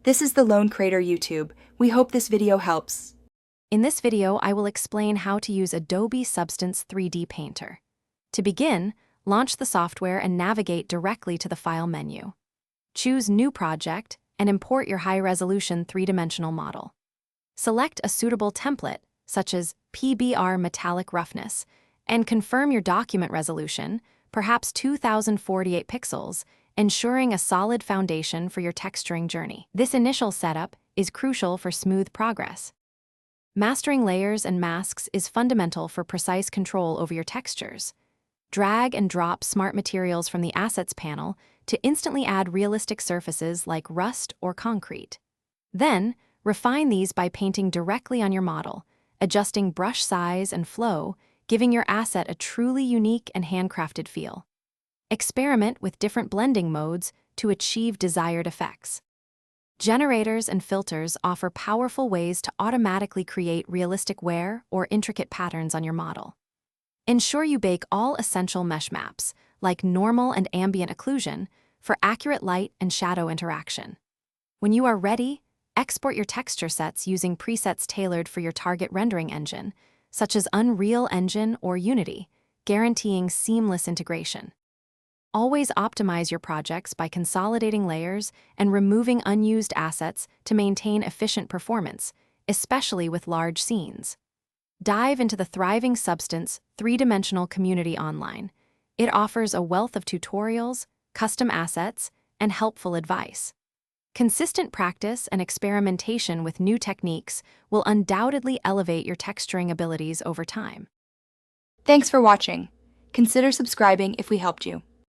This is the Lone Crater YouTube. We hope this video helps. In this video, I will explain how to use Adobe Substance 3D Painter. To begin, launch the software and navigate directly to the File menu. Choose New Project and import your high-resolution three-dimensional model. Select a suitable template, such as PBR Metallic Roughness, and confirm your document resolution, perhaps 2048 pixels, ensuring a solid foundation for your texturing journey. This initial setup is crucial for smooth progress. Mastering layers and masks is fundamental for precise control over your textures. Drag and drop smart materials from the Assets panel to instantly add realistic surfaces like rust or concrete. Then, refine these by painting directly on your model, adjusting brush size and flow, giving your asset a truly unique and handcrafted feel. Experiment with different blending modes to achieve desired effects. Generators and filters offer powerful ways to automatically create realistic wear or intricate patterns on your model. Ensure you bake all essential mesh maps, like normal and ambient occlusion, for accurate light and shadow interaction. When you are ready, export your texture sets using presets tailored for your target rendering engine, such as Unreal Engine or Unity, guaranteeing seamless integration. Always optimize your projects by consolidating layers and removing unused assets to maintain efficient performance, especially with large scenes. Dive into the thriving Substance three-dimensional community online. It offers a wealth of tutorials, custom assets, and helpful advice. Consistent practice and experimentation with new techniques will undoubtedly elevate your texturing abilities over time. Thanks for watching. Consider subscribing if we helped you.